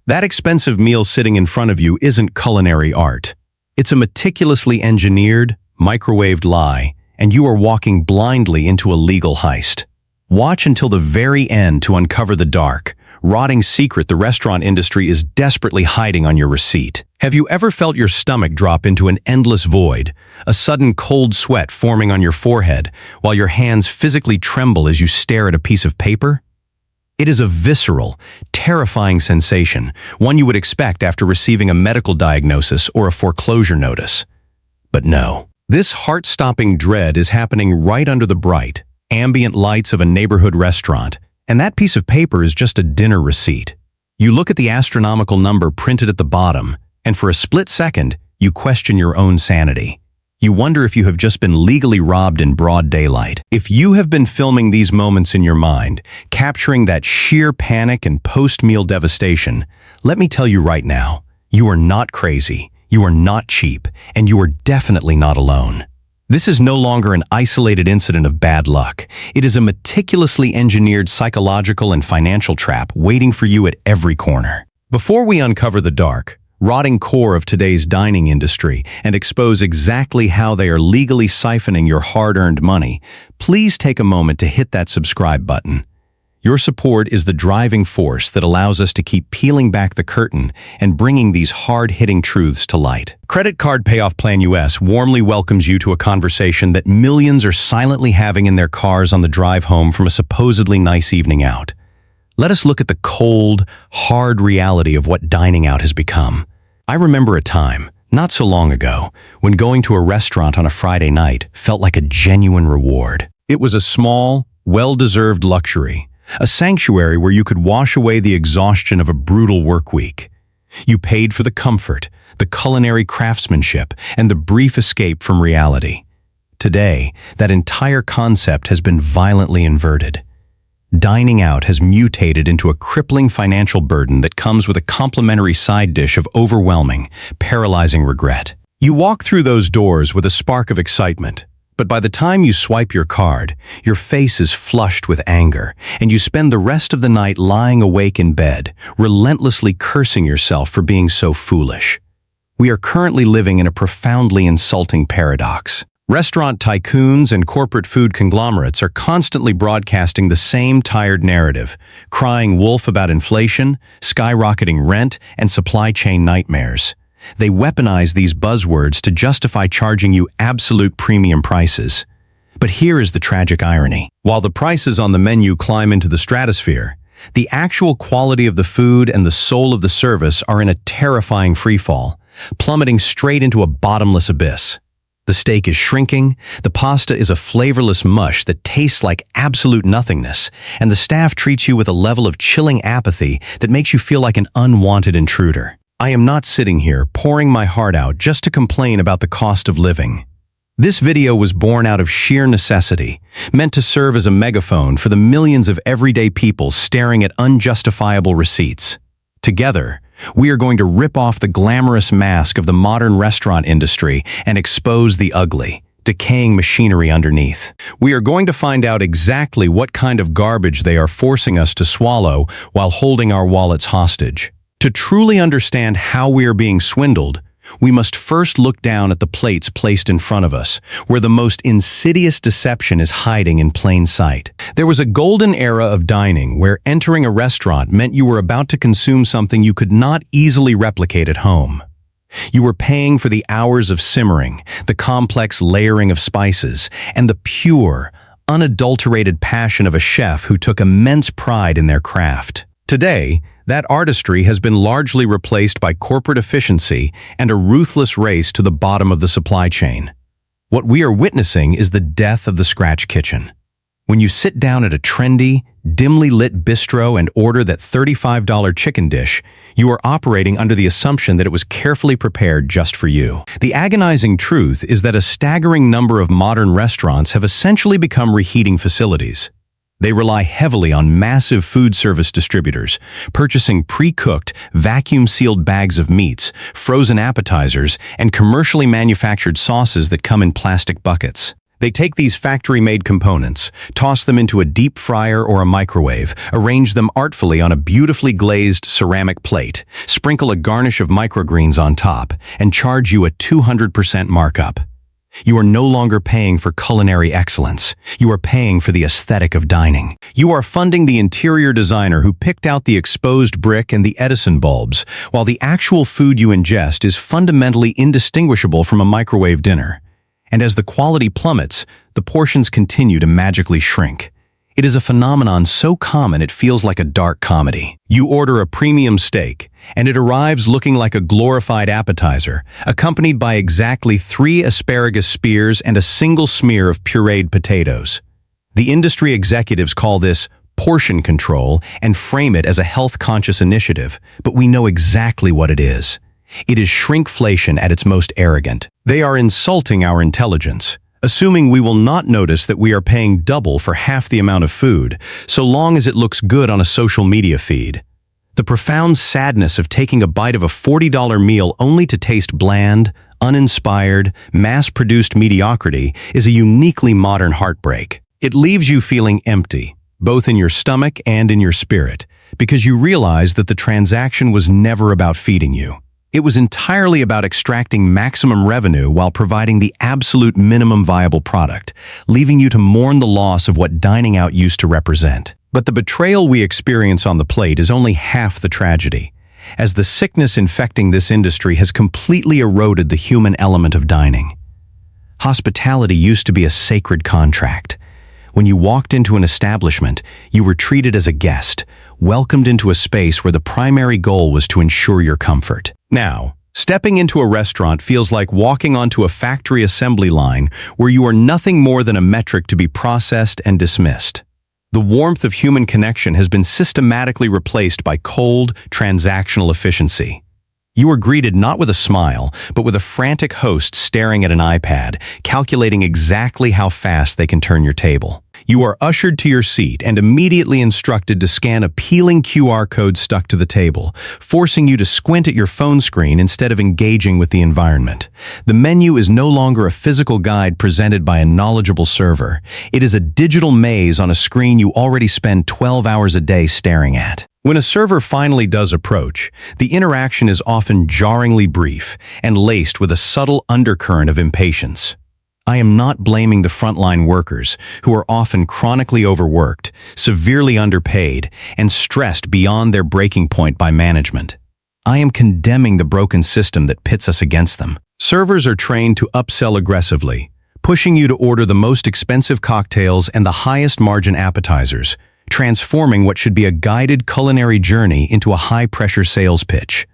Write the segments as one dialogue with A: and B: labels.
A: That expensive meal sitting in front of you isn't culinary art. It's a meticulously engineered, microwaved lie, and you are walking blindly into a legal heist. Watch until the very end to uncover the dark, rotting secret the restaurant industry is desperately hiding on your receipt. Have you ever felt your stomach drop into an endless void, a sudden cold sweat forming on your forehead, while your hands physically tremble as you stare at a piece of paper? It is a visceral, terrifying sensation, one you would expect after receiving a medical diagnosis or a foreclosure notice. But no. This heart-stopping dread is happening right under the bright, ambient lights of a neighborhood restaurant, and that piece of paper is just a dinner receipt. You look at the astronomical number printed at the bottom, and for a split second, you question your own sanity. You wonder if you have just been legally robbed in broad daylight. If you have been filming these moments in your mind, capturing that sheer panic and post-meal devastation, let me tell you right now, you are not crazy, you are not cheap, and you are definitely not alone. This is no longer an isolated incident of bad luck. It is a meticulously engineered psychological and financial trap waiting for you at every corner. Before we uncover the dark, rotting core of today's dining industry and expose exactly how they are legally siphoning your hard-earned money, please take a moment to hit that subscribe button. Your support is the driving force that allows us to keep peeling back the curtain and bringing these hard-hitting truths to light. Credit Card Payoff Plan US warmly welcomes you to a conversation that millions are silently having in their cars on the drive home from a supposedly nice evening out. Let us look at the cold, hard reality of what dining out has become. I remember a time, not so long ago, when going to a restaurant on a Friday night felt like a genuine reward. It was a small, well-deserved luxury, a sanctuary where you could wash away the exhaustion of a brutal work week. You paid for the comfort, the culinary craftsmanship, and the brief escape from reality. Today, that entire concept has been violently inverted. Dining out has mutated into a crippling financial burden that comes with a complimentary side dish of overwhelming, paralyzing regret. You walk through those doors with a spark of excitement, but by the time you swipe your card, your face is flushed with anger, and you spend the rest of the night lying awake in bed, relentlessly cursing yourself for being so foolish. We are currently living in a profoundly insulting paradox. Restaurant tycoons and corporate food conglomerates are constantly broadcasting the same tired narrative, crying wolf about inflation, skyrocketing rent, and supply chain nightmares. They weaponize these buzzwords to justify charging you absolute premium prices. But here is the tragic irony. While the prices on the menu climb into the stratosphere, the actual quality of the food and the soul of the service are in a terrifying freefall, plummeting straight into a bottomless abyss. The steak is shrinking, the pasta is a flavorless mush that tastes like absolute nothingness, and the staff treats you with a level of chilling apathy that makes you feel like an unwanted intruder. I am not sitting here pouring my heart out just to complain about the cost of living. This video was born out of sheer necessity, meant to serve as a megaphone for the millions of everyday people staring at unjustifiable receipts. Together, we are going to rip off the glamorous mask of the modern restaurant industry and expose the ugly, decaying machinery underneath. We are going to find out exactly what kind of garbage they are forcing us to swallow while holding our wallets hostage. To truly understand how we are being swindled, we must first look down at the plates placed in front of us, where the most insidious deception is hiding in plain sight. There was a golden era of dining where entering a restaurant meant you were about to consume something you could not easily replicate at home. You were paying for the hours of simmering, the complex layering of spices, and the pure, unadulterated passion of a chef who took immense pride in their craft. Today, that artistry has been largely replaced by corporate efficiency and a ruthless race to the bottom of the supply chain. What we are witnessing is the death of the scratch kitchen. When you sit down at a trendy, dimly lit bistro and order that $35 chicken dish, you are operating under the assumption that it was carefully prepared just for you. The agonizing truth is that a staggering number of modern restaurants have essentially become reheating facilities. They rely heavily on massive food service distributors, purchasing pre-cooked, vacuum-sealed bags of meats, frozen appetizers, and commercially manufactured sauces that come in plastic buckets. They take these factory-made components, toss them into a deep fryer or a microwave, arrange them artfully on a beautifully glazed ceramic plate, sprinkle a garnish of microgreens on top, and charge you a 200% markup. You are no longer paying for culinary excellence. You are paying for the aesthetic of dining. You are funding the interior designer who picked out the exposed brick and the Edison bulbs, while the actual food you ingest is fundamentally indistinguishable from a microwave dinner. And as the quality plummets, the portions continue to magically shrink. It is a phenomenon so common it feels like a dark comedy. You order a premium steak, and it arrives looking like a glorified appetizer, accompanied by exactly 3 asparagus spears and a single smear of pureed potatoes. The industry executives call this portion control and frame it as a health-conscious initiative, but we know exactly what it is. It is shrinkflation at its most arrogant. They are insulting our intelligence, assuming we will not notice that we are paying double for half the amount of food, so long as it looks good on a social media feed. The profound sadness of taking a bite of a $40 meal only to taste bland, uninspired, mass-produced mediocrity is a uniquely modern heartbreak. It leaves you feeling empty, both in your stomach and in your spirit, because you realize that the transaction was never about feeding you. It was entirely about extracting maximum revenue while providing the absolute minimum viable product, leaving you to mourn the loss of what dining out used to represent. But the betrayal we experience on the plate is only half the tragedy, as the sickness infecting this industry has completely eroded the human element of dining. Hospitality used to be a sacred contract. When you walked into an establishment, you were treated as a guest, welcomed into a space where the primary goal was to ensure your comfort. Now, stepping into a restaurant feels like walking onto a factory assembly line where you are nothing more than a metric to be processed and dismissed. The warmth of human connection has been systematically replaced by cold, transactional efficiency. You are greeted not with a smile, but with a frantic host staring at an iPad, calculating exactly how fast they can turn your table. You are ushered to your seat and immediately instructed to scan a peeling QR code stuck to the table, forcing you to squint at your phone screen instead of engaging with the environment. The menu is no longer a physical guide presented by a knowledgeable server. It is a digital maze on a screen you already spend 12 hours a day staring at. When a server finally does approach, the interaction is often jarringly brief and laced with a subtle undercurrent of impatience. I am not blaming the frontline workers, who are often chronically overworked, severely underpaid, and stressed beyond their breaking point by management. I am condemning the broken system that pits us against them. Servers are trained to upsell aggressively, pushing you to order the most expensive cocktails and the highest margin appetizers, transforming what should be a guided culinary journey into a high-pressure sales pitch.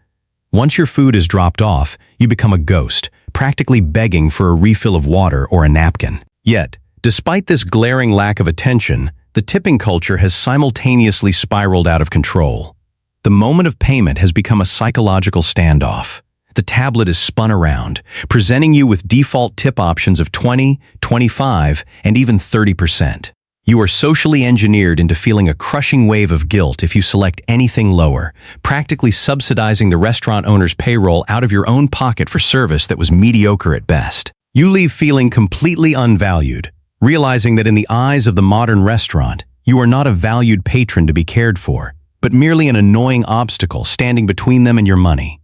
A: Once your food is dropped off, you become a ghost, practically begging for a refill of water or a napkin. Yet, despite this glaring lack of attention, the tipping culture has simultaneously spiraled out of control. The moment of payment has become a psychological standoff. The tablet is spun around, presenting you with default tip options of 20, 25, and even 30%. You are socially engineered into feeling a crushing wave of guilt if you select anything lower, practically subsidizing the restaurant owner's payroll out of your own pocket for service that was mediocre at best. You leave feeling completely unvalued, realizing that in the eyes of the modern restaurant, you are not a valued patron to be cared for, but merely an annoying obstacle standing between them and your money.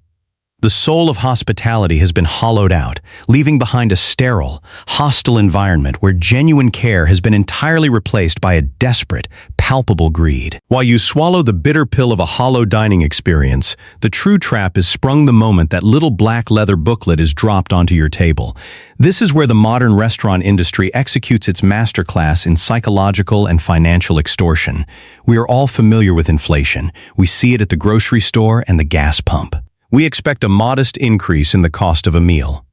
A: The soul of hospitality has been hollowed out, leaving behind a sterile, hostile environment where genuine care has been entirely replaced by a desperate, palpable greed. While you swallow the bitter pill of a hollow dining experience, the true trap is sprung the moment that little black leather booklet is dropped onto your table. This is where the modern restaurant industry executes its masterclass in psychological and financial extortion. We are all familiar with inflation. We see it at the grocery store and the gas pump. We expect a modest increase in the cost of a meal.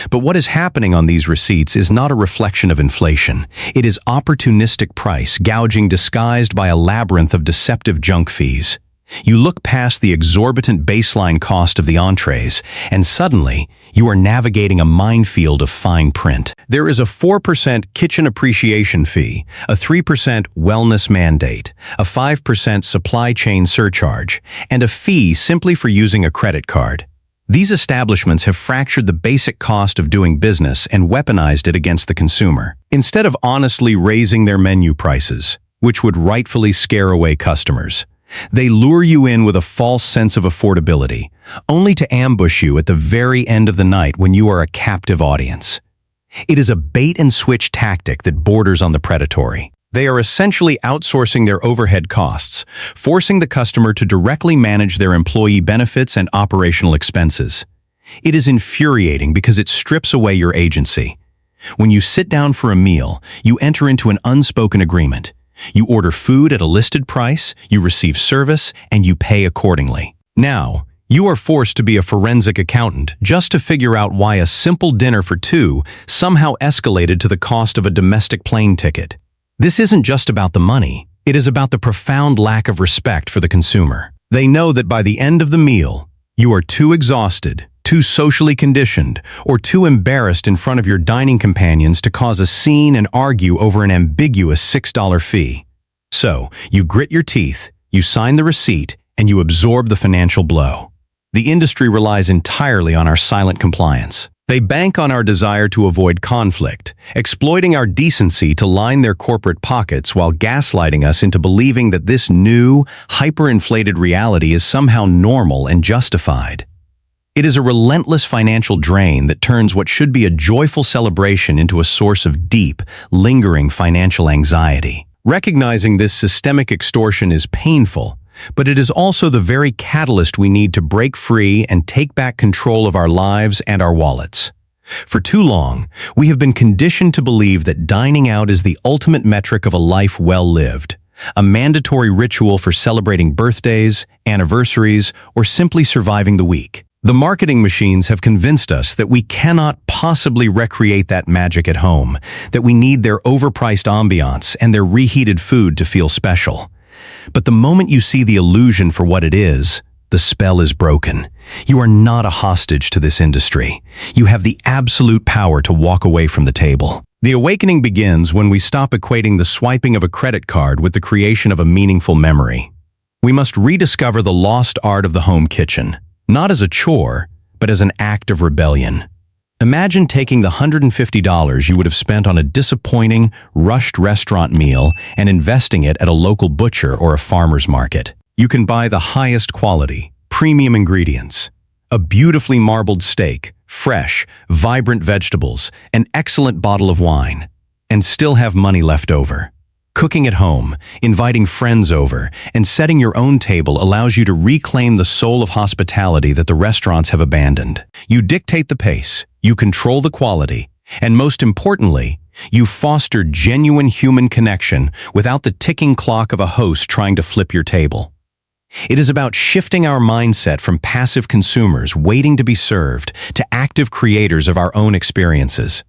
A: But what is happening on these receipts is not a reflection of inflation. It is opportunistic price gouging disguised by a labyrinth of deceptive junk fees. You look past the exorbitant baseline cost of the entrees, and suddenly, you are navigating a minefield of fine print. There is a 4% kitchen appreciation fee, a 3% wellness mandate, a 5% supply chain surcharge, and a fee simply for using a credit card. These establishments have fractured the basic cost of doing business and weaponized it against the consumer. Instead of honestly raising their menu prices, which would rightfully scare away customers, they lure you in with a false sense of affordability, only to ambush you at the very end of the night when you are a captive audience. It is a bait-and-switch tactic that borders on the predatory. They are essentially outsourcing their overhead costs, forcing the customer to directly manage their employee benefits and operational expenses. It is infuriating because it strips away your agency. When you sit down for a meal, you enter into an unspoken agreement. You order food at a listed price, you receive service, and you pay accordingly. Now, you are forced to be a forensic accountant just to figure out why a simple dinner for two somehow escalated to the cost of a domestic plane ticket. This isn't just about the money, it is about the profound lack of respect for the consumer. They know that by the end of the meal, you are too exhausted, too socially conditioned, or too embarrassed in front of your dining companions to cause a scene and argue over an ambiguous $6 fee. So, you grit your teeth, you sign the receipt, and you absorb the financial blow. The industry relies entirely on our silent compliance. They bank on our desire to avoid conflict, exploiting our decency to line their corporate pockets while gaslighting us into believing that this new, hyperinflated reality is somehow normal and justified. It is a relentless financial drain that turns what should be a joyful celebration into a source of deep, lingering financial anxiety. Recognizing this systemic extortion is painful, but it is also the very catalyst we need to break free and take back control of our lives and our wallets. For too long, we have been conditioned to believe that dining out is the ultimate metric of a life well lived, a mandatory ritual for celebrating birthdays, anniversaries, or simply surviving the week. The marketing machines have convinced us that we cannot possibly recreate that magic at home, that we need their overpriced ambiance and their reheated food to feel special. But the moment you see the illusion for what it is, the spell is broken. You are not a hostage to this industry. You have the absolute power to walk away from the table. The awakening begins when we stop equating the swiping of a credit card with the creation of a meaningful memory. We must rediscover the lost art of the home kitchen, not as a chore, but as an act of rebellion. Imagine taking the $150 you would have spent on a disappointing, rushed restaurant meal and investing it at a local butcher or a farmer's market. You can buy the highest quality, premium ingredients, a beautifully marbled steak, fresh, vibrant vegetables, an excellent bottle of wine, and still have money left over. Cooking at home, inviting friends over, and setting your own table allows you to reclaim the soul of hospitality that the restaurants have abandoned. You dictate the pace, you control the quality, and most importantly, you foster genuine human connection without the ticking clock of a host trying to flip your table. It is about shifting our mindset from passive consumers waiting to be served to active creators of our own experiences.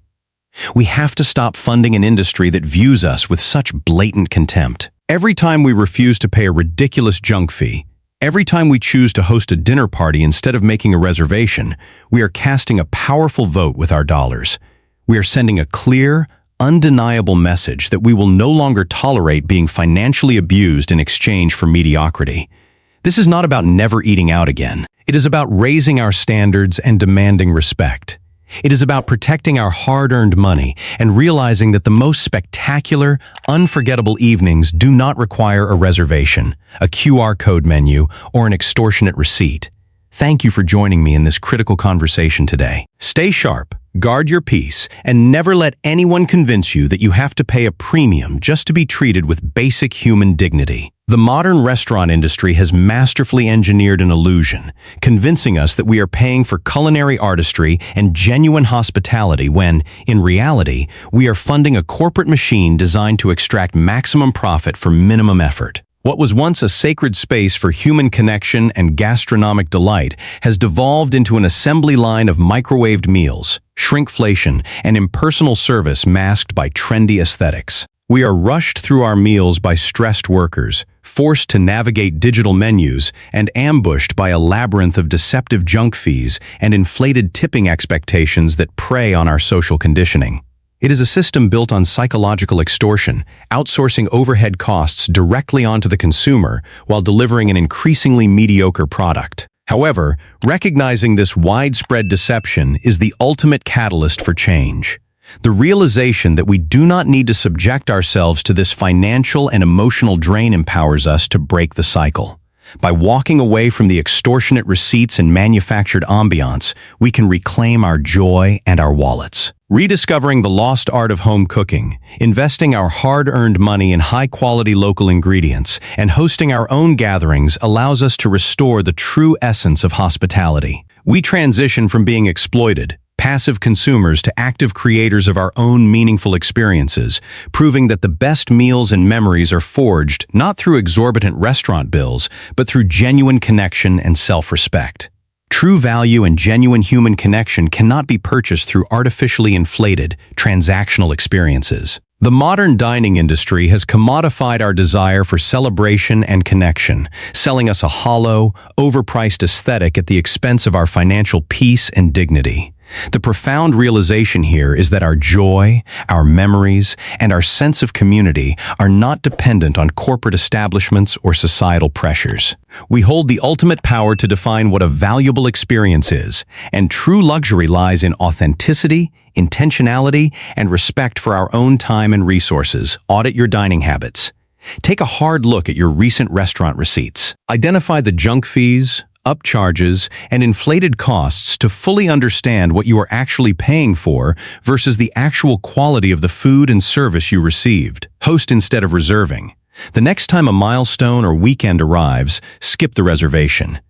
A: We have to stop funding an industry that views us with such blatant contempt. Every time we refuse to pay a ridiculous junk fee, every time we choose to host a dinner party instead of making a reservation, we are casting a powerful vote with our dollars. We are sending a clear, undeniable message that we will no longer tolerate being financially abused in exchange for mediocrity. This is not about never eating out again. It is about raising our standards and demanding respect. It is about protecting our hard-earned money and realizing that the most spectacular, unforgettable evenings do not require a reservation, a QR code menu, or an extortionate receipt. Thank you for joining me in this critical conversation today. Stay sharp, guard your peace, and never let anyone convince you that you have to pay a premium just to be treated with basic human dignity. The modern restaurant industry has masterfully engineered an illusion, convincing us that we are paying for culinary artistry and genuine hospitality when, in reality, we are funding a corporate machine designed to extract maximum profit for minimum effort. What was once a sacred space for human connection and gastronomic delight has devolved into an assembly line of microwaved meals, shrinkflation, and impersonal service masked by trendy aesthetics. We are rushed through our meals by stressed workers, forced to navigate digital menus, and ambushed by a labyrinth of deceptive junk fees and inflated tipping expectations that prey on our social conditioning. It is a system built on psychological extortion, outsourcing overhead costs directly onto the consumer while delivering an increasingly mediocre product. However, recognizing this widespread deception is the ultimate catalyst for change. The realization that we do not need to subject ourselves to this financial and emotional drain empowers us to break the cycle. By walking away from the extortionate receipts and manufactured ambiance, we can reclaim our joy and our wallets. Rediscovering the lost art of home cooking, investing our hard-earned money in high-quality local ingredients, and hosting our own gatherings allows us to restore the true essence of hospitality. We transition from being exploited, passive consumers to active creators of our own meaningful experiences, proving that the best meals and memories are forged not through exorbitant restaurant bills, but through genuine connection and self-respect. True value and genuine human connection cannot be purchased through artificially inflated, transactional experiences. The modern dining industry has commodified our desire for celebration and connection, selling us a hollow, overpriced aesthetic at the expense of our financial peace and dignity. The profound realization here is that our joy, our memories, and our sense of community are not dependent on corporate establishments or societal pressures. We hold the ultimate power to define what a valuable experience is, and true luxury lies in authenticity, intentionality, and respect for our own time and resources. Audit your dining habits. Take a hard look at your recent restaurant receipts. Identify the junk fees, upcharges, and inflated costs to fully understand what you are actually paying for versus the actual quality of the food and service you received. Host instead of reserving. The next time a milestone or weekend arrives, skip the reservation.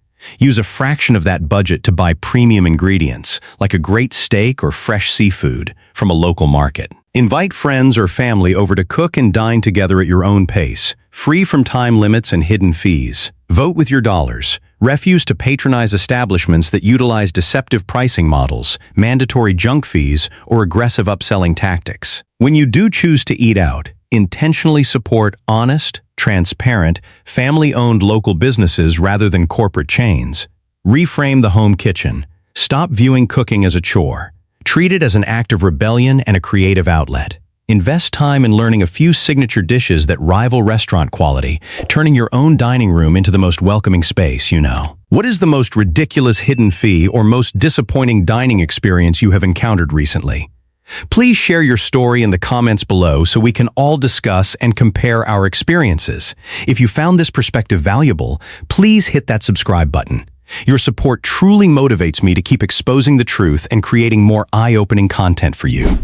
A: Use a fraction of that budget to buy premium ingredients, like a great steak or fresh seafood, from a local market. Invite friends or family over to cook and dine together at your own pace, free from time limits and hidden fees. Vote with your dollars. Refuse to patronize establishments that utilize deceptive pricing models, mandatory junk fees, or aggressive upselling tactics. When you do choose to eat out, intentionally support honest, transparent, family-owned local businesses rather than corporate chains. Reframe the home kitchen. Stop viewing cooking as a chore. Treat it as an act of rebellion and a creative outlet. Invest time in learning a few signature dishes that rival restaurant quality, turning your own dining room into the most welcoming space you know. What is the most ridiculous hidden fee or most disappointing dining experience you have encountered recently? Please share your story in the comments below so we can all discuss and compare our experiences. If you found this perspective valuable, please hit that subscribe button. Your support truly motivates me to keep exposing the truth and creating more eye-opening content for you.